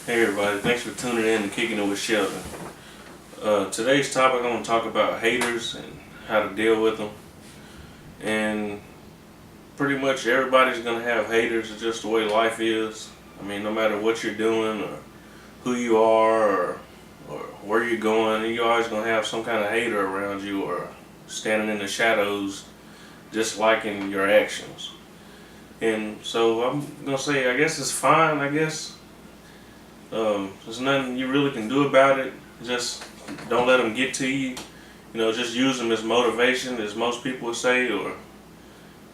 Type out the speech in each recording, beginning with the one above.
Hey everybody, thanks for tuning in to Kicking It with Sheldon. Today's topic, I'm going to talk about haters and how to deal with them. And pretty much everybody's going to have haters. It's just the way life is. I mean, no matter what you're doing or who you are or where you're going, you're always going to have some kind of hater around you or standing in the shadows disliking your actions. And so I'm going to say, I guess it's fine, I guess. There's nothing you really can do about it. Just don't let them get to you. You know, just use them as motivation, as most people would say, or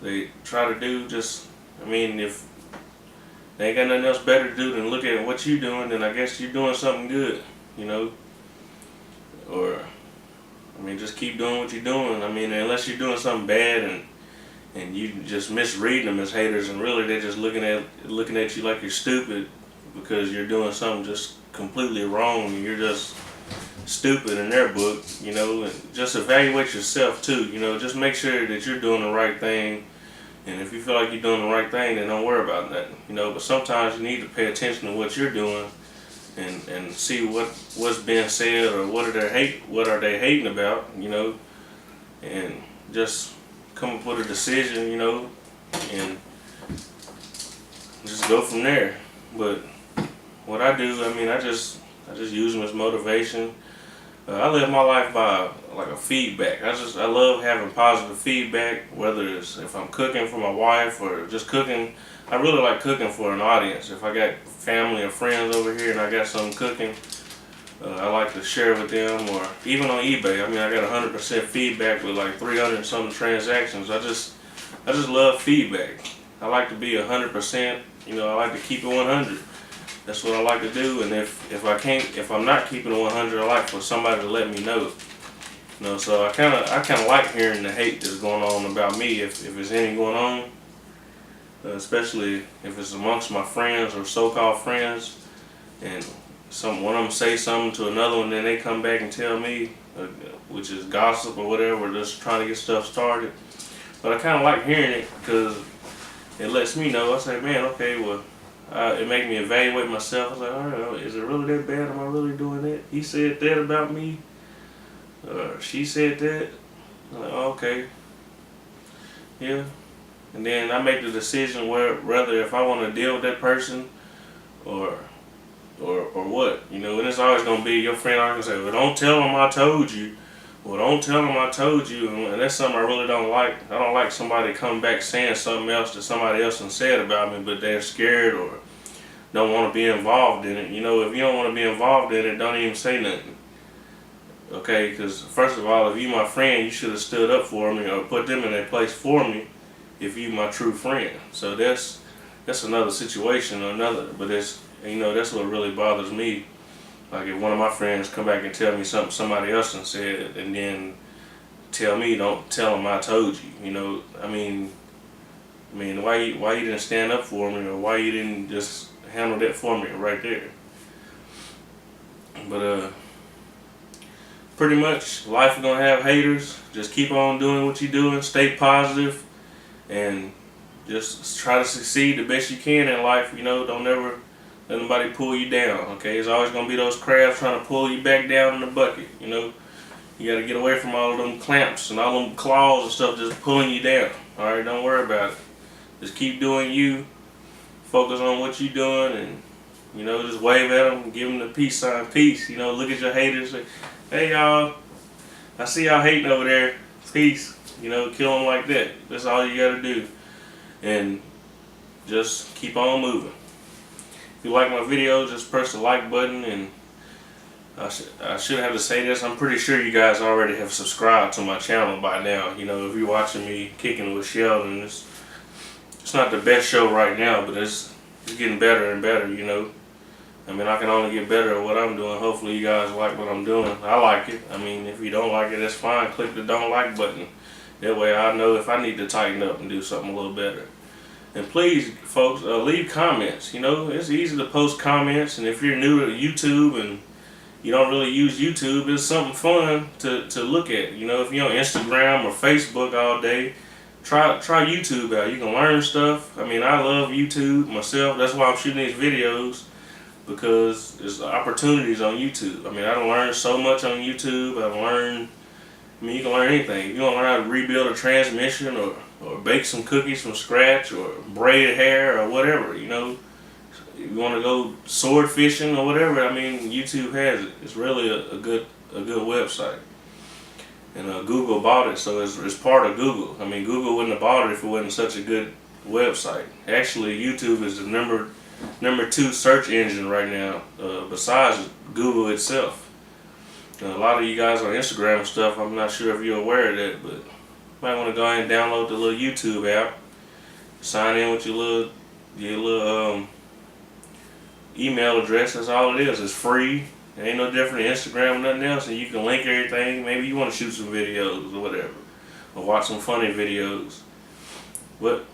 they try to do. I mean, if they ain't got nothing else better to do than look at what you're doing, then I guess you're doing something good, you know. Or, I mean, just keep doing what you're doing. I mean, unless you're doing something bad and you just misreading them as haters, and really they're just looking at you like you're stupid because you're doing something just completely wrong and you're just stupid in their book, you know. And just evaluate yourself too, you know. Just make sure that you're doing the right thing, and if you feel like you're doing the right thing, then don't worry about nothing, you know. But sometimes you need to pay attention to what you're doing and see what's being said or what are they hating about, you know, and just come up with a decision, you know, and just go from there. But what I do, I mean, I just use them as motivation. I live my life by like a feedback. I love having positive feedback, whether it's if I'm cooking for my wife or just cooking. I really like cooking for an audience. If I got family or friends over here and I got something cooking, I like to share with them. Or even on eBay, I mean, I got 100% feedback with like 300 and some transactions. I just love feedback. I like to be 100%. You know, I like to keep it 100. That's what I like to do, and if I'm not keeping it 100, I like for somebody to let me know. You know, so I kind of like hearing the hate that's going on about me, if there's any going on, especially if it's amongst my friends or so-called friends, and one of them say something to another one, then they come back and tell me, which is gossip or whatever, just trying to get stuff started. But I kind of like hearing it because it lets me know. I say, man, okay, well. It made me evaluate myself. I was like, all right, is it really that bad? Am I really doing that? He said that about me. She said that. I'm like, oh, okay. Yeah. And then I make the decision whether if I want to deal with that person or what. You know, and it's always going to be your friend always going to say, well, don't tell them I told you. Well, don't tell them I told you. And that's something I really don't like. I don't like somebody come back saying something else that somebody else has said about me, but they're scared or don't want to be involved in it. You know, if you don't want to be involved in it, don't even say nothing. Okay, because first of all, if you my friend, you should have stood up for me or put them in their place for me if you my true friend. So that's another situation or another, but it's, you know, that's what really bothers me. Like if one of my friends come back and tell me something somebody else done said, and then tell me, don't tell them I told you. You know, I mean, why you didn't stand up for me, or why you didn't just handle that for me right there? But pretty much life is gonna have haters. Just keep on doing what you're doing. Stay positive, and just try to succeed the best you can in life. You know, don't ever let nobody pull you down, okay? There's always going to be those crabs trying to pull you back down in the bucket, you know? You got to get away from all of them clamps and all them claws and stuff just pulling you down, all right? Don't worry about it. Just keep doing you. Focus on what you're doing and, you know, just wave at them and give them the peace sign, peace. You know, look at your haters. Say, hey, y'all, I see y'all hating over there. Peace. You know, kill them like that. That's all you got to do. And just keep on moving. If you like my video, just press the like button, and I should have to say this. I'm pretty sure you guys already have subscribed to my channel by now. You know, if you're watching me Kicking with Sheldon, it's not the best show right now, but it's getting better and better, you know. I mean, I can only get better at what I'm doing. Hopefully you guys like what I'm doing. I like it. I mean, if you don't like it, that's fine. Click the don't like button. That way I know if I need to tighten up and do something a little better. And please, folks, leave comments. You know, it's easy to post comments, and if you're new to YouTube and you don't really use YouTube, it's something fun to look at. You know, if you're on Instagram or Facebook all day, try YouTube out. You can learn stuff. I mean, I love YouTube myself. That's why I'm shooting these videos. because there's opportunities on YouTube. I mean, I don't learn so much on YouTube. I mean, you can learn anything. If you want to learn how to rebuild a transmission, or bake some cookies from scratch, or braid hair, or whatever, you know. If you want to go sword fishing or whatever, I mean, YouTube has it. It's really a good website. And Google bought it, so it's part of Google. I mean, Google wouldn't have bought it if it wasn't such a good website. Actually, YouTube is the number 2 search engine right now, besides Google itself. A lot of you guys on Instagram and stuff, I'm not sure if you're aware of that, but you might want to go ahead and download the little YouTube app, sign in with your little email address. That's all it is. It's free. It ain't no different than Instagram or nothing else, and you can link everything. Maybe you want to shoot some videos or whatever, or watch some funny videos. But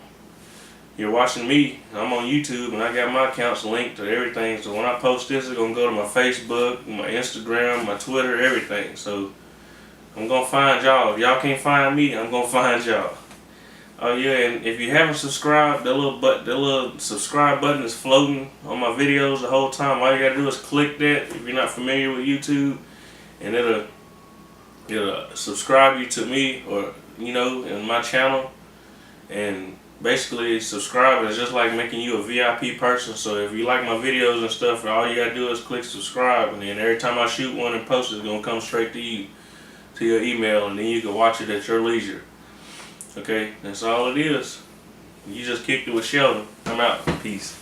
you're watching me. I'm on YouTube, and I got my accounts linked to everything. So when I post this, it's gonna go to my Facebook, my Instagram, my Twitter, everything. So I'm gonna find y'all. If y'all can't find me, I'm gonna find y'all. Oh yeah, and if you haven't subscribed, the little subscribe button is floating on my videos the whole time. All you gotta do is click that if you're not familiar with YouTube, and it'll subscribe you to me, or you know, in my channel. And basically, subscribing is just like making you a VIP person. So if you like my videos and stuff, all you gotta do is click subscribe, and then every time I shoot one and post it, it's gonna come straight to you, to your email, and then you can watch it at your leisure. Okay, that's all it is. You just kicked it with Sheldon. I'm out. Peace.